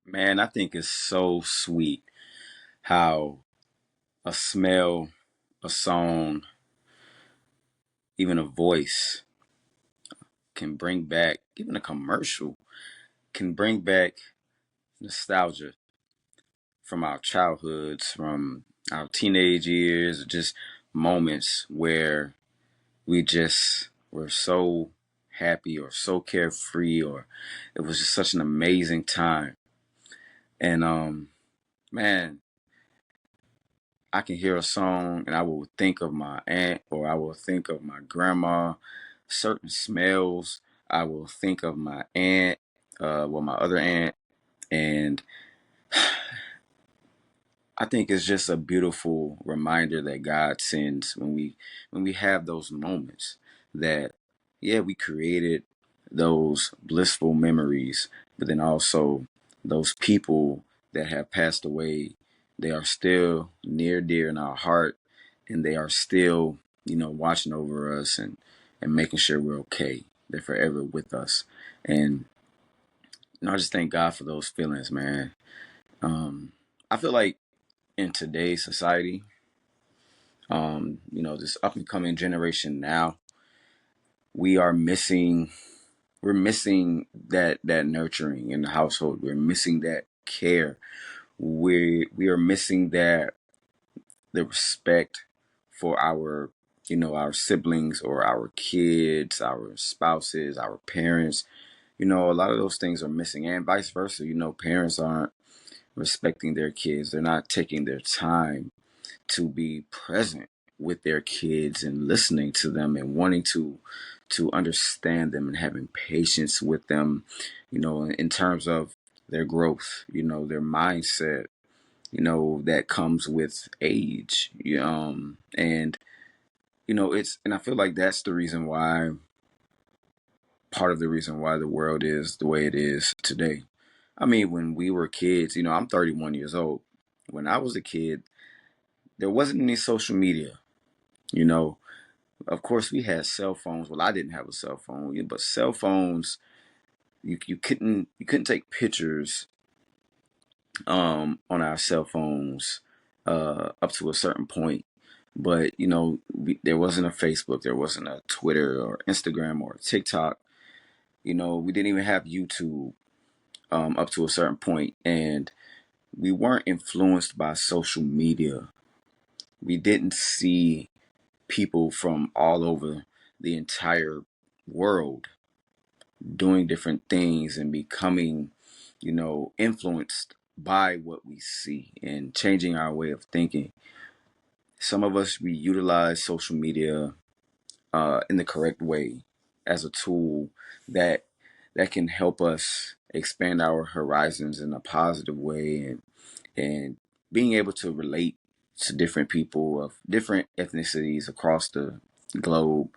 Man, I think it's so sweet how a smell, a song, even a voice can bring back, even a commercial can bring back nostalgia from our childhoods, from our teenage years, just moments where we just were so happy or so carefree, or it was just such an amazing time. And man, I can hear a song and I will think of my aunt or I will think of my grandma. Certain smells, I will think of my aunt, my other aunt, and I think it's just a beautiful reminder that God sends when we have those moments that yeah, we created those blissful memories, but then also those people that have passed away, they are still near dear in our heart, and they are still, watching over us and making sure we're okay. They're forever with us. And I just thank God for those feelings, man. I feel like in today's society, this up and coming generation now, we are missing we're missing that nurturing in the household. We're missing that care. We are missing that the respect for our siblings or our kids, our spouses, our parents. A lot of those things are missing, and vice versa. Parents aren't respecting their kids. They're not taking their time to be present with their kids and listening to them and wanting to understand them and having patience with them, in terms of their growth, their mindset, that comes with age. And I feel like that's the reason why, part of the reason why the world is the way it is today. I mean, when we were kids, I'm 31 years old. When I was a kid, there wasn't any social media. You know, of course, we had cell phones. Well, I didn't have a cell phone, but cell phones, you couldn't take pictures on our cell phones up to a certain point. But there wasn't a Facebook, there wasn't a Twitter or Instagram or TikTok. We didn't even have YouTube up to a certain point, and we weren't influenced by social media. We didn't see people from all over the entire world doing different things and becoming, influenced by what we see and changing our way of thinking. Some of us, we utilize social media in the correct way as a tool that can help us expand our horizons in a positive way, and being able to relate to different people of different ethnicities across the globe.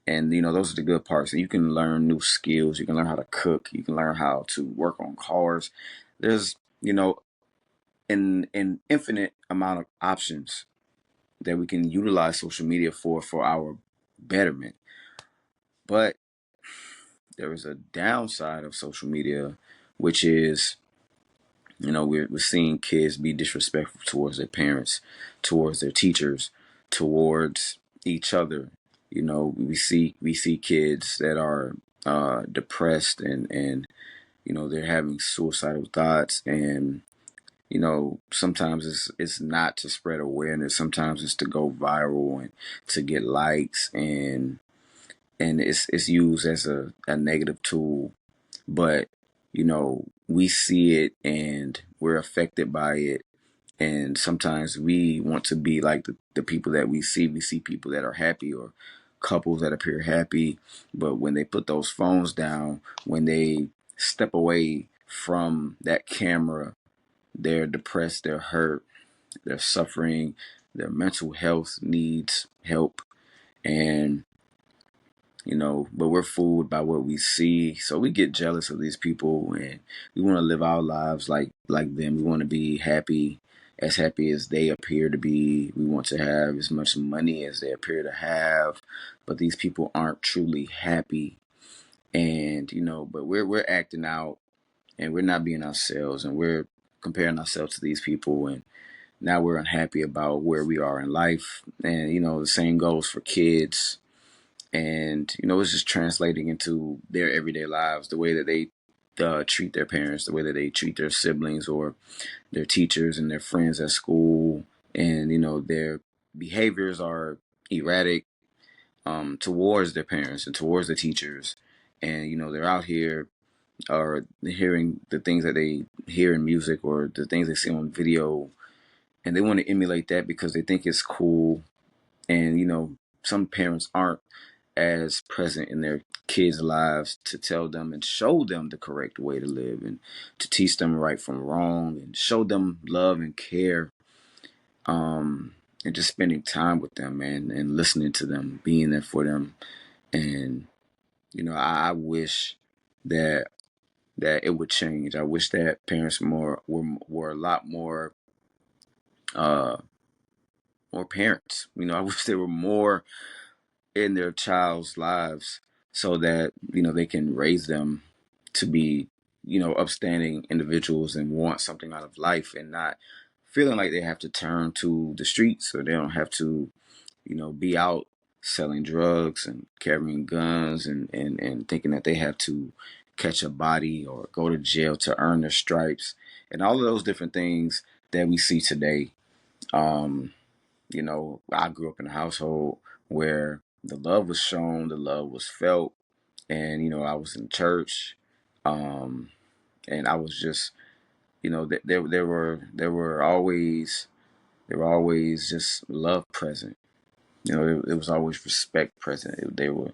And those are the good parts. And you can learn new skills. You can learn how to cook. You can learn how to work on cars. There's an infinite amount of options that we can utilize social media for our betterment. But there is a downside of social media, which is, we're seeing kids be disrespectful towards their parents, towards their teachers, towards each other. We see kids that are depressed, and they're having suicidal thoughts. And sometimes it's not to spread awareness. Sometimes it's to go viral and to get likes, and it's used as a negative tool. But we see it and we're affected by it, and sometimes we want to be like the people that we see people that are happy, or couples that appear happy, but when they put those phones down, when they step away from that camera, they're depressed, they're hurt, they're suffering, their mental health needs help. And but we're fooled by what we see, so we get jealous of these people, and we want to live our lives like them. We want to be happy as they appear to be. We want to have as much money as they appear to have, but these people aren't truly happy. And but we're acting out and we're not being ourselves, and we're comparing ourselves to these people, and now we're unhappy about where we are in life. And the same goes for kids, and it's just translating into their everyday lives, the way that they treat their parents, the way that they treat their siblings or their teachers and their friends at school. And their behaviors are erratic towards their parents and towards the teachers. And they're out here or hearing the things that they hear in music or the things they see on video, and they want to emulate that because they think it's cool. And some parents aren't as present in their kids' lives to tell them and show them the correct way to live, and to teach them right from wrong, and show them love and care, and just spending time with them, and listening to them, being there for them. And I wish that it would change. I wish that parents were a lot uh more parents. I wish there were more in their child's lives, so that they can raise them to be upstanding individuals and want something out of life, and not feeling like they have to turn to the streets, or they don't have to be out selling drugs and carrying guns, and thinking that they have to catch a body or go to jail to earn their stripes, and all of those different things that we see today. um I grew up in a household where the love was shown, the love was felt, and I was in church, um, and I was just, there were always just love present. It was always respect present. They were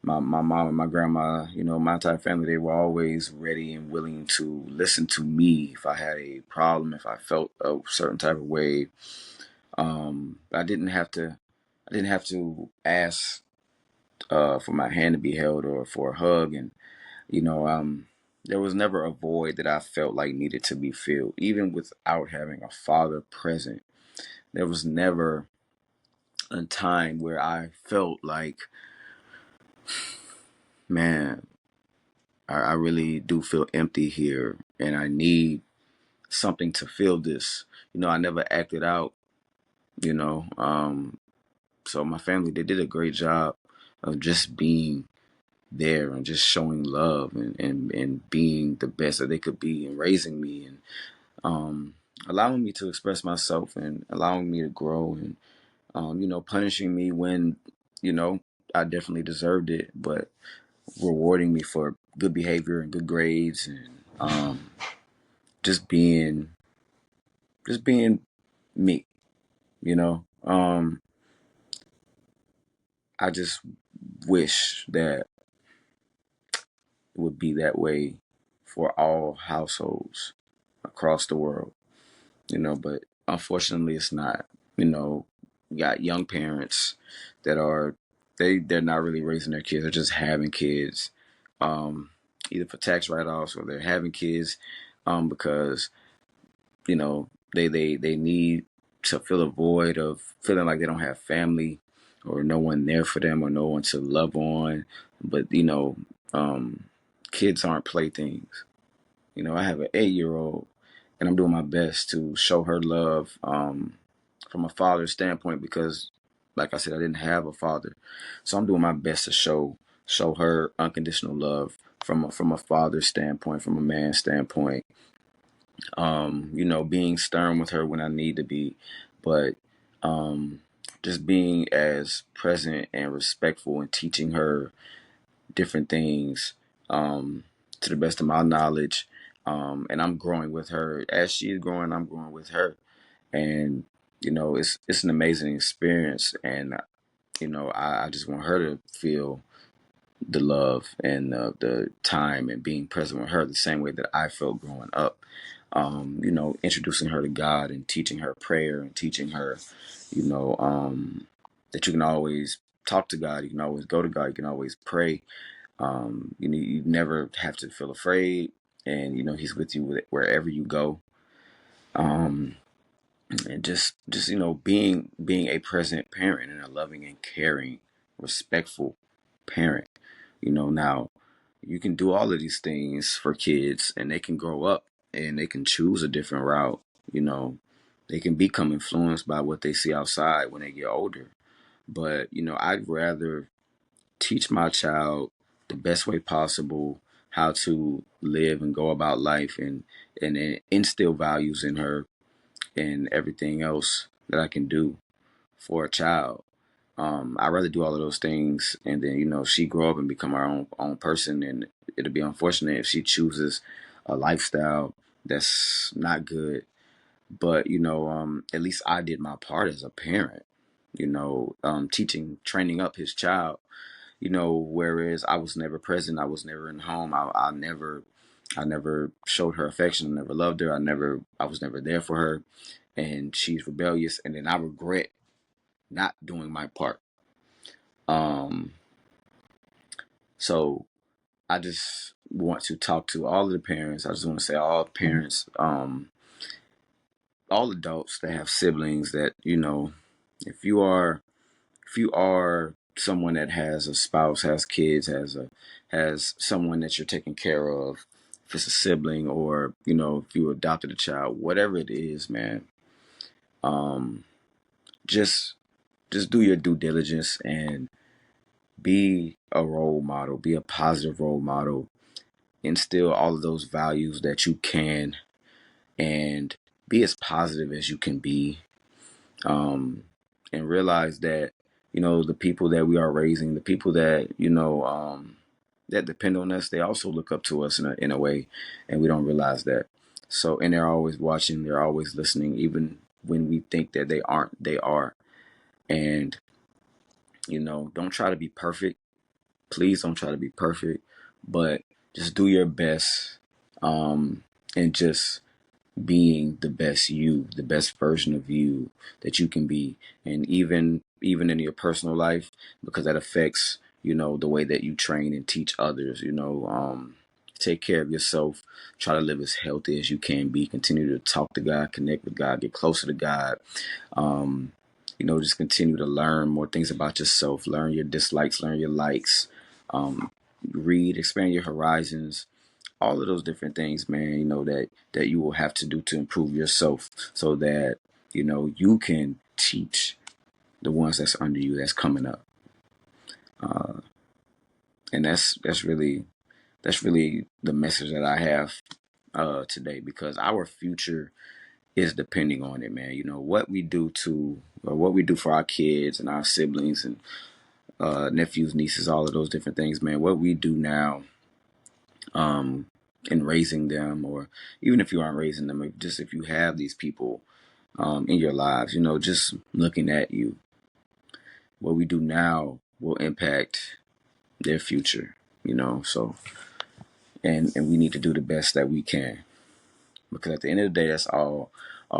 my mom and my grandma, my entire family. They were always ready and willing to listen to me if I had a problem, if I felt a certain type of way. I didn't have to ask for my hand to be held or for a hug. And you know, um, there was never a void that I felt like needed to be filled, even without having a father present. There was never a time where I felt like, man, I really do feel empty here, and I need something to fill this. I never acted out. You know, so my family, they did a great job of just being there and just showing love, and being the best that they could be, and raising me, and um, allowing me to express myself, and allowing me to grow, and punishing me when you know I definitely deserved it, but rewarding me for good behavior and good grades, and just being just being me. You know, I just wish that it would be that way for all households across the world. But unfortunately it's not. We got young parents that are they're not really raising their kids, they're just having kids, um, either for tax write-offs, or they're having kids because they need to fill a void of feeling like they don't have family, or no one there for them, or no one to love on. But um, kids aren't playthings. I have an 8-year old, and I'm doing my best to show her love from a father's standpoint, because, like I said, I didn't have a father, so I'm doing my best to show her unconditional love from a father's standpoint, from a man's standpoint. Being stern with her when I need to be, but um, just being as present and respectful, and teaching her different things to the best of my knowledge. And I'm growing with her as she's growing. I'm growing with her, and it's an amazing experience. And I just want her to feel the love and the time and being present with her the same way that I felt growing up. Introducing her to God, and teaching her prayer, and teaching her, that you can always talk to God, you can always go to God, you can always pray. You never have to feel afraid, and He's with you wherever you go. Um, and just being a present parent, and a loving and caring, respectful parent. Now you can do all of these things for kids, and they can grow up and they can choose a different route. You know, they can become influenced by what they see outside when they get older. But, I'd rather teach my child the best way possible how to live and go about life, and instill values in her and everything else that I can do for a child. I'd rather do all of those things, and then she grow up and become her own person. And it'll be unfortunate if she chooses a lifestyle that's not good. But at least I did my part as a parent. Teaching, training up his child. Whereas I was never present, I was never in home. I never showed her affection. I never loved her. I was never there for her, and she's rebellious. And then I regret not doing my part. Um, so I just want to talk to all of the parents. I just want to say all parents, all adults that have siblings, that if you are someone that has a spouse, has kids, has someone that you're taking care of, if it's a sibling, or if you adopted a child, whatever it is, man, um, just do your due diligence and be a role model, be a positive role model, instill all of those values that you can, and be as positive as you can be, um, and realize that the people that we are raising, the people that that depend on us, they also look up to us in a way, and we don't realize that. So, and they're always watching, they're always listening, even when we think that they aren't, they are. And don't try to be perfect. Please don't try to be perfect, but just do your best, and just being the best you, the best version of you that you can be. And even in your personal life, because that affects, the way that you train and teach others, take care of yourself, try to live as healthy as you can be, continue to talk to God, connect with God, get closer to God. Um, just continue to learn more things about yourself, learn your dislikes, learn your likes, read, expand your horizons, all of those different things, man, that you will have to do to improve yourself, so that you can teach the ones that's under you, that's coming up. And that's really the message that I have today, because our future is depending on it, man. What we do what we do for our kids and our siblings and nephews, nieces, all of those different things, man. What we do now, um, in raising them, or even if you aren't raising them, just if you have these people in your lives, just looking at you, what we do now will impact their future. So, and we need to do the best that we can, because at the end of the day, that's all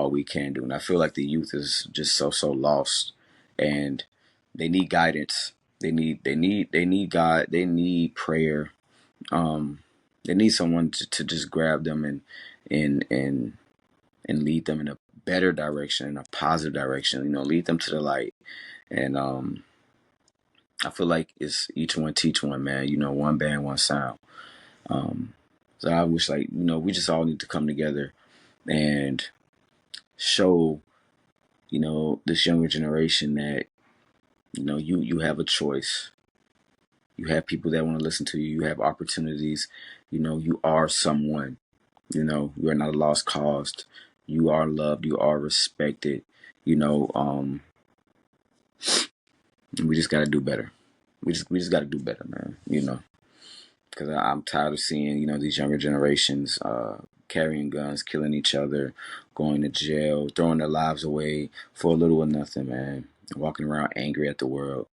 we can do. And I feel like the youth is just so lost, and they need guidance. They need God. They need prayer. Um, they need someone to just grab them and and lead them in a better direction, in a positive direction. Lead them to the light. And I feel like it's each one teach one, man. One band, one sound. Um, so I wish, like, we just all need to come together and show this younger generation that you have a choice. You have people that want to listen to you. You have opportunities. You are someone. You are not a lost cause. You are loved. You are respected. We just got to do better. We just got to do better, man. Because I'm tired of seeing these younger generations carrying guns, killing each other, going to jail, throwing their lives away for a little or nothing, man. Walking around angry at the world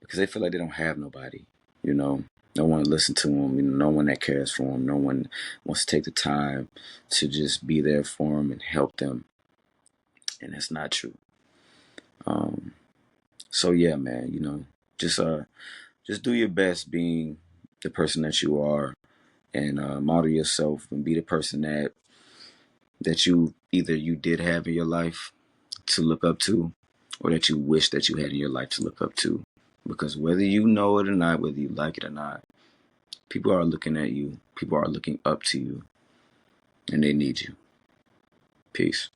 because they feel like they don't have nobody. No one to listen to them. No one that cares for them. No one wants to take the time to just be there for them and help them. And that's not true. Um, so yeah, man. Just do your best being the person that you are, and model yourself and be the person that you did have in your life to look up to, or that you wish that you had in your life to look up to. Because whether you know it or not, whether you like it or not, People are looking at you. People are looking up to you, and they need you. Peace.